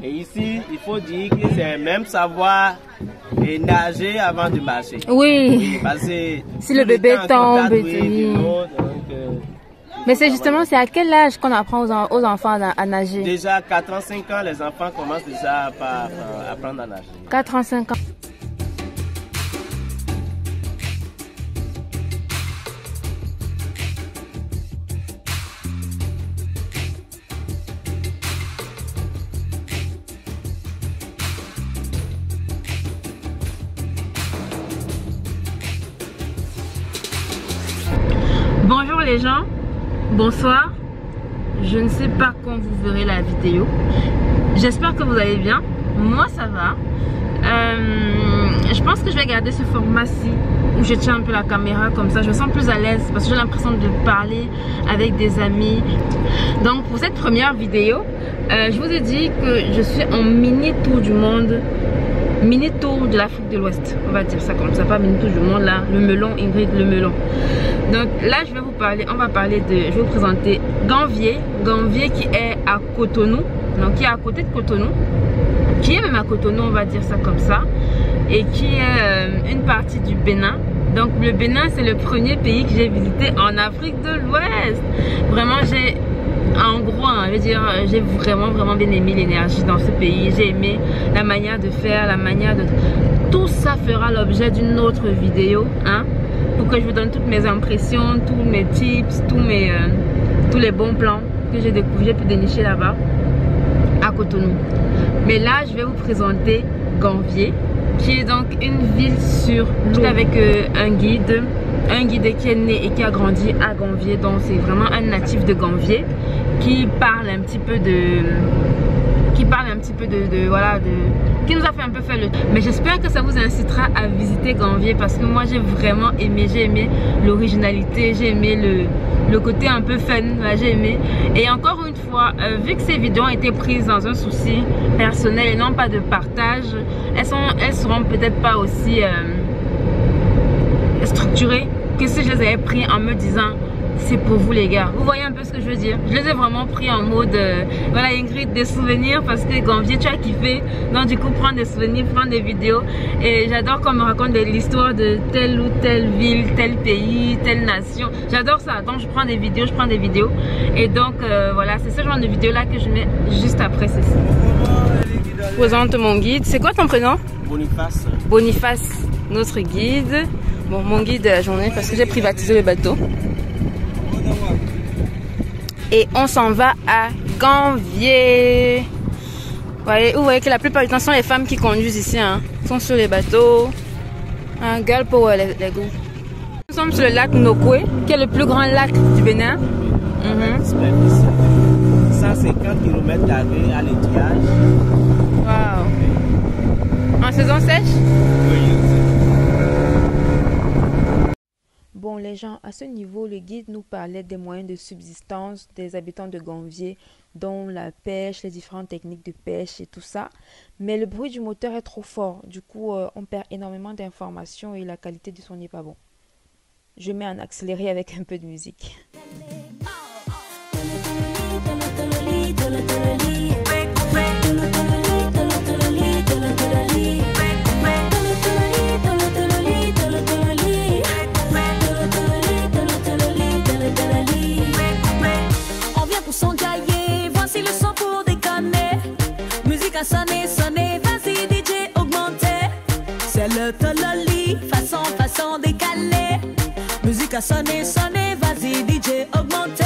Et ici, il faut dire que c'est même savoir nager avant de marcher. Oui. Parce que si le bébé tombe, mais c'est justement, c'est à quel âge qu'on apprend aux enfants à nager? Déjà 4 ans, 5 ans, les enfants commencent déjà à apprendre à nager. 4 ans, 5 ans. Bonjour les gens, bonsoir. Je ne sais pas quand vous verrez la vidéo. J'espère que vous allez bien. Moi ça va. Je pense que je vais garder ce format-ci où je tiens un peu la caméra comme ça. Je me sens plus à l'aise parce que j'ai l'impression de parler avec des amis. Donc pour cette première vidéo, je vous ai dit que je suis en mini tour du monde. Mini tour de l'Afrique de l'Ouest, on va dire ça comme ça, pas mini tour du monde là, le melon, Ingrid, le melon. Donc là je vais vous parler, je vais vous présenter Gamvier qui est à Cotonou, donc qui est à côté de Cotonou, qui est même à Cotonou, on va dire ça comme ça, et qui est une partie du Bénin. Donc le Bénin c'est le premier pays que j'ai visité en Afrique de l'Ouest. Vraiment en gros, je veux dire, j'ai vraiment bien aimé l'énergie dans ce pays. J'ai aimé la manière de faire, la manière de... Tout ça fera l'objet d'une autre vidéo, hein, pour que je vous donne toutes mes impressions, tous mes tips, tous les bons plans que j'ai pu dénicher là-bas, à Cotonou. Mais là, je vais vous présenter Gamvier, qui est donc une ville sur l'eau avec un guide qui est né et qui a grandi à Gamvier. Donc c'est vraiment un natif de Gamvier qui parle un petit peu qui nous a fait un peu faire le... Mais j'espère que ça vous incitera à visiter Gamvier parce que moi j'ai vraiment aimé, l'originalité, j'ai aimé le côté un peu fun, j'ai aimé. Et encore une fois, vu que ces vidéos ont été prises dans un souci personnel et non pas de partage, elles seront peut-être pas aussi structurées que si je les avais pris en me disant c'est pour vous les gars. Vous voyez un peu ce que je veux dire? Je les ai vraiment pris en mode voilà Ingrid, des souvenirs parce que Gamvier tu as kiffé, donc du coup prendre des souvenirs, prendre des vidéos. Et j'adore qu'on me raconte l'histoire de telle ou telle ville, tel pays, telle nation. J'adore ça, donc je prends des vidéos, et donc voilà, c'est ce genre de vidéo là que je mets juste après ceci. Je présente mon guide. C'est quoi ton prénom? Boniface. Boniface, notre guide. Bon, mon guide de la journée parce que j'ai privatisé le bateau. Et on s'en va à Gamvier. Vous voyez que la plupart du temps, ce sont les femmes qui conduisent ici, hein. Sont sur les bateaux. Un girl power, les goûts. Nous sommes sur le lac Nokwe, qui est le plus grand lac du Bénin. 150 km à l'étiage. Wow. En saison sèche? Oui. Bon les gens, à ce niveau, le guide nous parlait des moyens de subsistance des habitants de Gamvier, dont la pêche, les différentes techniques de pêche et tout ça. Mais le bruit du moteur est trop fort, du coup on perd énormément d'informations et la qualité du son n'est pas bon. Je mets en accéléré avec un peu de musique. Sonner, vas-y DJ augmenter. C'est le tololi, façon décalée. Musique à sonner, vas-y DJ augmenter.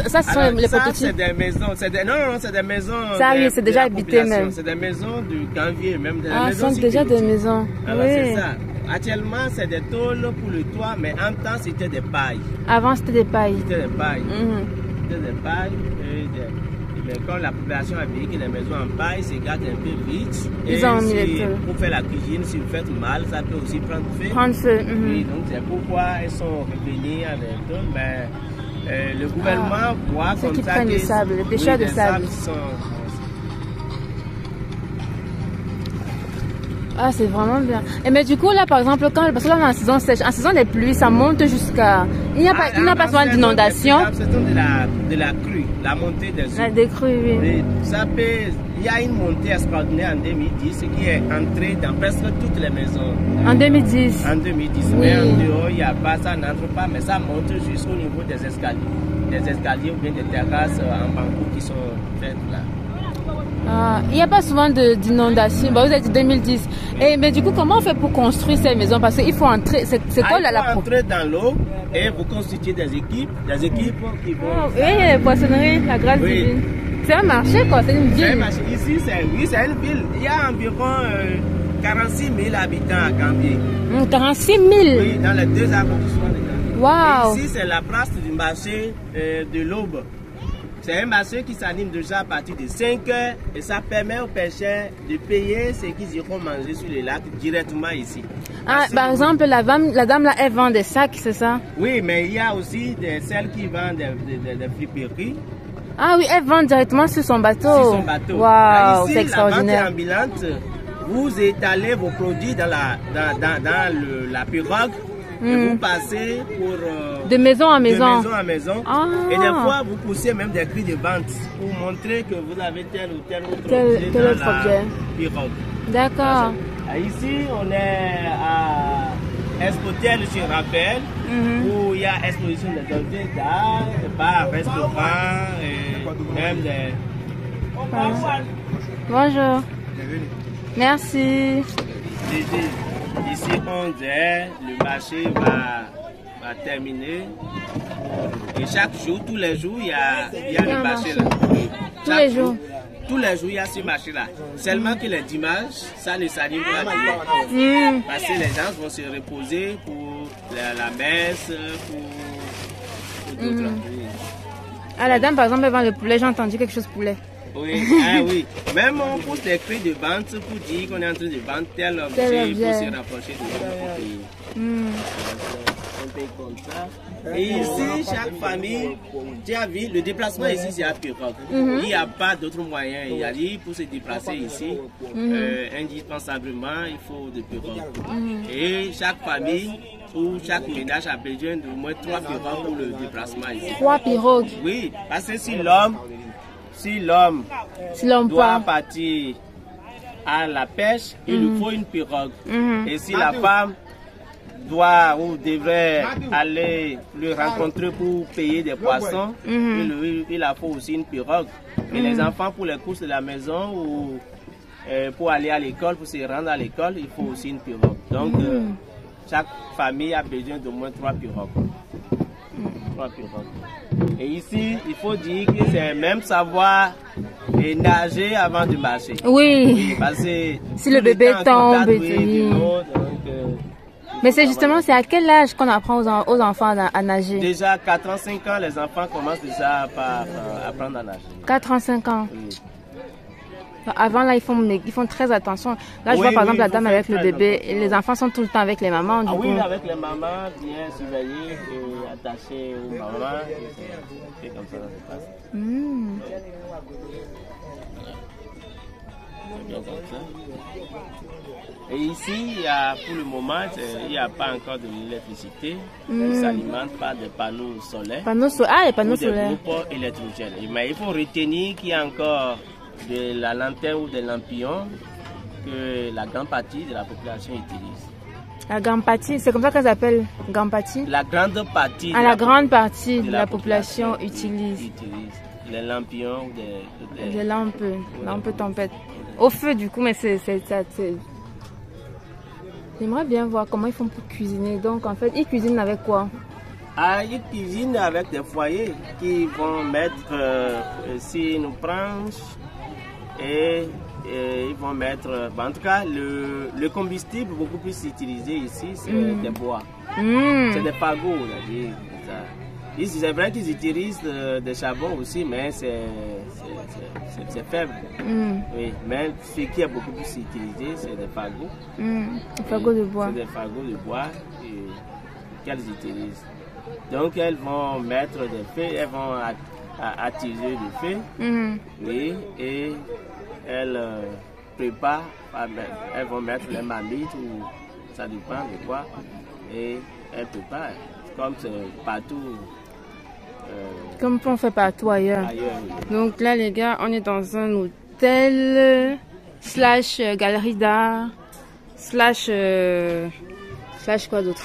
Ça, ce sont les prototypes. C'est des maisons. Non, c'est des maisons. Ça, oui, c'est déjà habité même. C'est des maisons du Gamvier, même des maisons. Ce sont déjà des maisons. Alors, oui. C'est ça. Actuellement, c'est des tôles pour le toit, mais en temps, c'était des pailles. Avant, c'était des pailles. C'était des pailles. C'était des pailles. Mais quand la population a vu que les maisons en paille se gardent un peu vite, ils ont mis les tôles. Pour faire la cuisine, si vous faites mal, ça peut aussi prendre feu. Prendre feu. Oui, donc c'est pourquoi ils sont revenus avec tôles. Mais le gouvernement voit comme qui ça prennent que le sable, les pêcheurs de sable. Ah, c'est vraiment bien. Et mais du coup, là, par exemple, parce que là, on est en saison sèche, en saison des pluies, ça monte jusqu'à... Il n'y a pas souvent d'inondation. C'est de la crue, la montée des eaux. Des crues, oui. Oui, ça peut... Il y a une montée extraordinaire en 2010 qui est entrée dans presque toutes les maisons. En 2010. En 2010. Oui. Mais en dehors, il n'y a pas, ça n'entre pas, mais ça monte jusqu'au niveau des escaliers. Des escaliers ou bien des terrasses en bambou qui sont faites là. Ah, il n'y a pas souvent d'inondation. Bah, vous êtes en 2010. Et, mais du coup, comment on fait pour construire ces maisons? Parce qu'il faut entrer. C'est quoi il faut entrer dans l'eau et vous constituez des équipes qui vont. Oui, poissonnerie, la grâce divine. C'est un marché, quoi. C'est une ville. Ici, c'est une ville. Il y a environ 46 000 habitants à Gambier. 46 000? Oui, dans les deux arrondissements de Gambier. Wow. Ici, c'est la place du marché de l'Aube. C'est un marché qui s'anime déjà à partir de 5 heures et ça permet aux pêcheurs de payer ce qu'ils iront manger sur les lacs directement ici. Ah, par exemple, la dame là, elle vend des sacs, c'est ça? Oui, mais il y a aussi celles qui vendent des friperies. Ah oui, elle vend directement sur son bateau. Sur son bateau. Waouh, ici, c'est extraordinaire. La vente ambulante, vous étalez vos produits dans la pirogue. Et vous passez pour... de maison en maison. De maison en maison. Ah. Et des fois, vous poussez même des cris de vente pour montrer que vous avez tel ou tel autre objet dans la pirogue. D'accord. Ici, on est à Expotel sur Rappel, où il y a exposition des objets d'art, des bars, restaurants, et même des... Bonjour. Merci. Ici, 11h, le marché va terminer. Et chaque jour, tous les jours, il y a le marché là. Tous les jours? Tous les jours, il y a ce marché-là. Seulement que les dimanches, ça ne s'anime pas. Parce que les gens vont se reposer pour la messe, pour d'autres. Ah, la dame, par exemple, elle vend le poulet. J'ai entendu quelque chose poulet. Oui, oui. Même on pousse des cris de vente pour dire qu'on est en train de vendre tel objet, il faut se rapprocher de notre pays. Un peu comme ça. Et ici, chaque famille, tu as vu, le déplacement ici, c'est à pirogue. Il n'y a pas d'autres moyens. Il y a dit, pour se déplacer ici, indispensablement, il faut des pirogues. Et chaque famille ou chaque ménage a besoin d'au moins 3 pirogues pour le déplacement ici. 3 pirogues? Oui, parce que si l'homme doit partir à la pêche, il lui faut une pirogue. Et si la femme doit ou devrait aller le rencontrer pour payer des poissons, il a faut aussi une pirogue. Et les enfants pour les courses de la maison ou pour aller à l'école, pour se rendre à l'école, il faut aussi une pirogue. Donc chaque famille a besoin d'au moins 3 pirogues. 3 pirogues. Et ici, il faut dire que c'est même savoir nager avant de marcher. Oui. Parce que si le bébé tombe, mais c'est justement, c'est à quel âge qu'on apprend aux enfants à nager? Déjà 4 ans, 5 ans, les enfants commencent déjà à apprendre à nager. 4 ans, 5 ans. Oui. Avant, là, ils font très attention. Là, je vois par exemple la dame avec le bébé. Et les enfants sont tout le temps avec les mamans. Oui, avec les mamans, bien surveillés et attachés aux mamans. C'est comme ça que ça se passe. C'est bien comme ça. Et ici, pour le moment, il n'y a pas encore de l'électricité. Ils s'alimentent par des panneaux solaires. Les panneaux solaires. Des groupes électrogènes. Mais il faut retenir qu'il y a encore de la lanterne ou des lampions que la grande partie de la population utilise. La grande partie, c'est comme ça qu'elle s'appelle, grande partie? La grande partie. La grande partie de la population utilise les lampions ou des lampes tempête. Au feu du coup, mais c'est... J'aimerais bien voir comment ils font pour cuisiner. Donc en fait, ils cuisinent avec quoi? Ils cuisinent avec des foyers qui vont mettre ici une branche et ils vont mettre, en tout cas le combustible beaucoup plus utilisé ici, c'est des bois, c'est des fagots, C'est vrai qu'ils utilisent des charbons aussi, mais c'est faible. Oui, mais ce qui est beaucoup plus utilisé, c'est des fagots. Des fagots de bois. C'est des fagots de bois qu'elles utilisent. Donc elles vont mettre des feux, elles vont attiser le feu. Oui, et elles préparent, elles vont mettre les marmites ou ça dépend de quoi. Et elles préparent, comme c'est partout. Comme on fait partout ailleurs. Donc là les gars, on est dans un hôtel slash galerie d'art slash quoi d'autre.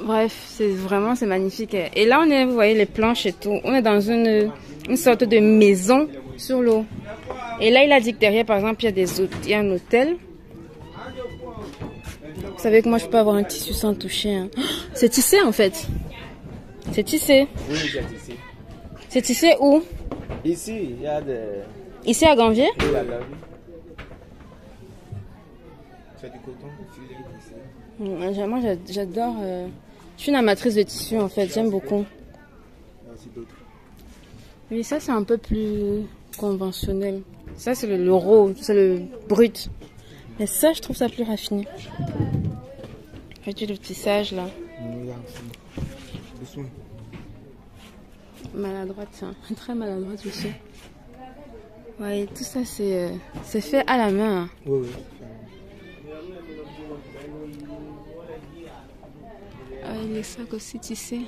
Bref, c'est magnifique. Et là on est, vous voyez les planches et tout. On est dans une sorte de maison sur l'eau. Et là il a dit que derrière par exemple il y a un hôtel. Vous savez que moi je peux avoir un tissu sans toucher. Hein. C'est tissé en fait. C'est tissé. Oui, c'est tissé. C'est tissé où? Ici, il y a des... Ici à Ganvier? Oui, à Ganvier. C'est du coton. Moi j'adore. Je suis une amatrice de tissu en fait, j'aime beaucoup. Oui, ça c'est un peu plus conventionnel. Ça c'est le raw, c'est le brut. Mais ça je trouve ça plus raffiné. Regardez le tissage là. Maladroite, hein. Très maladroite aussi. Ouais, tout ça c'est fait à la main. Hein. Oui, oui. Ah, les sacs aussi tissés.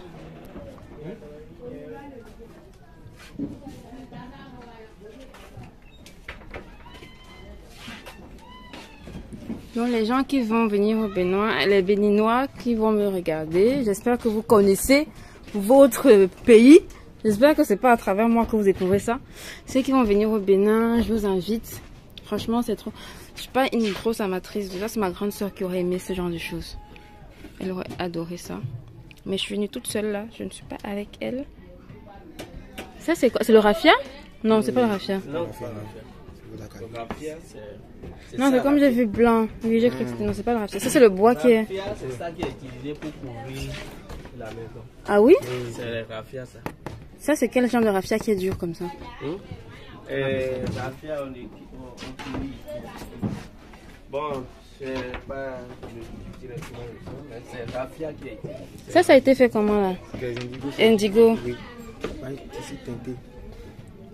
Donc les gens qui vont venir au Bénin, les Béninois qui vont me regarder, j'espère que vous connaissez votre pays. J'espère que c'est pas à travers moi que vous découvrez ça. Ceux qui vont venir au Bénin, je vous invite. Franchement, c'est trop. Je suis pas une grosse amatrice. Déjà, c'est ma grande soeur qui aurait aimé ce genre de choses. Elle aurait adoré ça. Mais je suis venue toute seule là. Je ne suis pas avec elle. Ça, c'est quoi? C'est le raffia? Non, c'est pas le raffia. Non, c'est le raffia, non, c'est comme j'ai vu blanc. Oui, j'ai cru que c'était... Non, c'est pas le raffia. Ça, c'est le bois qui est... C'est ça qui est utilisé pour couvrir la maison. Ah oui? C'est le raffia, ça. Ça, c'est quel genre de raffia qui est dur comme ça? Raffia, on utilise. Bon, c'est pas directement le son, mais c'est raffia qui est utilisé. Ça a été fait comment là? Indigo. Oui. Pas tissé teinté.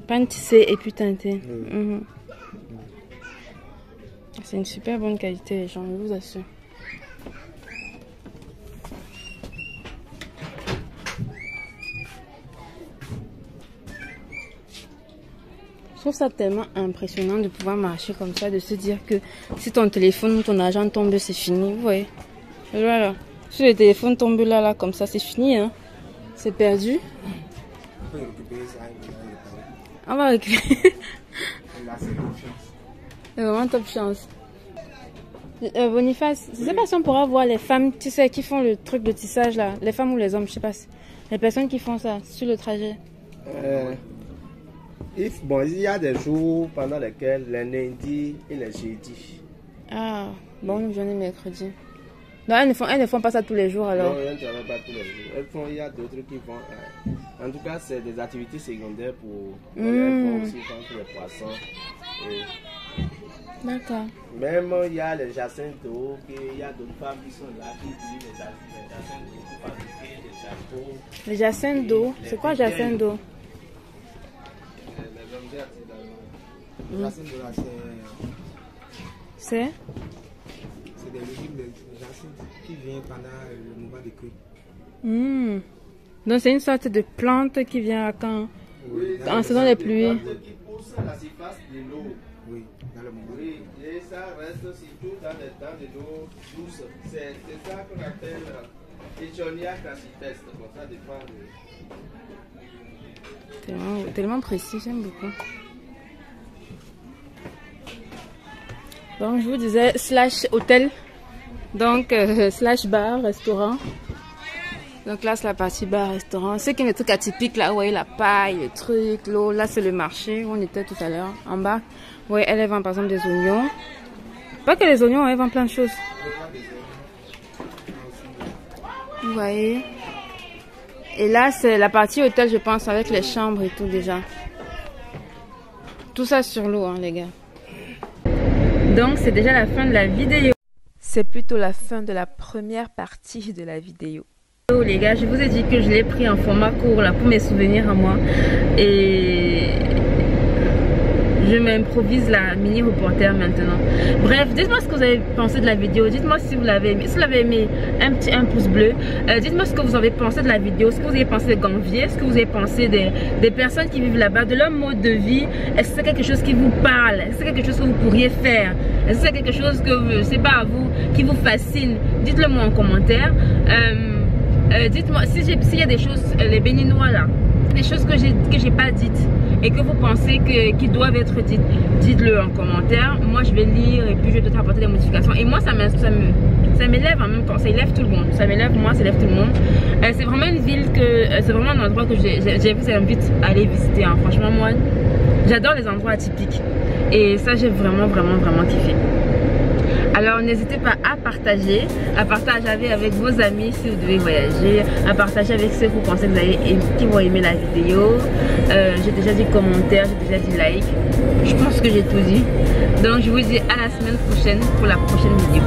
Pas tissé et puis teinté. Oui. C'est une super bonne qualité, les gens, je vous assure. Je trouve ça tellement impressionnant de pouvoir marcher comme ça, de se dire que si ton téléphone ou ton argent tombe, c'est fini, vous voyez. Voilà. Si le téléphone tombe là, comme ça, c'est fini, hein. C'est perdu. On va récupérer. C'est vraiment top chance. Boniface, je sais pas si on pourra voir les femmes, tu sais, qui font le truc de tissage là. Les femmes ou les hommes, je sais pas. Les personnes qui font ça sur le trajet. Bon, il y a des jours pendant lesquels les lundis et les jeudis. Ah, bon, une journée mercredi. Non, elles ne font pas ça tous les jours alors. Non, elles ne travaillent pas tous les jours. Il y a d'autres qui font. En tout cas, c'est des activités secondaires pour. Elles font aussi vendre les poissons. D'accord. Même il y a les jacinthes d'eau, il y a d'autres femmes qui sont là qui utilisent les jacinthes d'eau pour fabriquer des chapeaux. Les jacinthes d'eau, c'est quoi jacinthes d'eau? Les hommes d'artisanat. Les jacinthes d'eau là, c'est des légumes de jacinthes qui viennent pendant le mouvement de crue. Donc c'est une sorte de plante qui vient quand Oui, en saison des pluies. Qui pousse à la surface de l'eau. Oui, dans le mouvement. Oui, et ça reste surtout dans les temps de l'eau douce. C'est ça qu'on appelle Echonia crassipestre. Comme ça dépend de... Tellement précis, j'aime beaucoup. Donc je vous disais slash hôtel, donc slash bar, restaurant. Donc là c'est la partie bar, restaurant. C'est qu'il y a des trucs atypiques là, vous voyez la paille, le truc, l'eau. Là c'est le marché où on était tout à l'heure, en bas. Oui, elle vend par exemple des oignons. Pas que les oignons, elle vend plein de choses. Vous voyez. Et là, c'est la partie hôtel, je pense, avec les chambres et tout déjà. Tout ça sur l'eau, hein, les gars. Donc, c'est déjà la fin de la vidéo. C'est plutôt la fin de la première partie de la vidéo. Oh, les gars, je vous ai dit que je l'ai pris en format court là pour mes souvenirs à moi. Et je m'improvise la mini reporter maintenant. Bref, dites-moi ce que vous avez pensé de la vidéo. Dites-moi si vous l'avez aimé. Si vous l'avez aimé, un pouce bleu. Dites-moi ce que vous avez pensé de la vidéo. Ce que vous avez pensé des Gambiers. Ce que vous avez pensé des personnes qui vivent là-bas. De leur mode de vie. Est-ce que c'est quelque chose qui vous parle? Est-ce que c'est quelque chose que vous pourriez faire? Est-ce que c'est quelque chose que, c'est pas à vous, qui vous fascine? Dites-le moi en commentaire. Dites-moi s'il y a des choses, les béninois là, des choses que j'ai pas dites et que vous pensez qui doivent être dites, dites-le en commentaire. Moi je vais lire et puis je vais peut-être apporter des modifications. Et moi ça m'élève en même temps, ça élève tout le monde. Ça m'élève moi, ça élève tout le monde. C'est vraiment une ville c'est vraiment un endroit que je vous invite à aller visiter. Hein. Franchement moi j'adore les endroits atypiques et ça j'ai vraiment kiffé. Alors n'hésitez pas à partager avec vos amis si vous devez voyager, à partager avec ceux que vous pensez qui vont aimer la vidéo. J'ai déjà dit commentaire, j'ai déjà dit like. Je pense que j'ai tout dit. Donc je vous dis à la semaine prochaine pour la prochaine vidéo.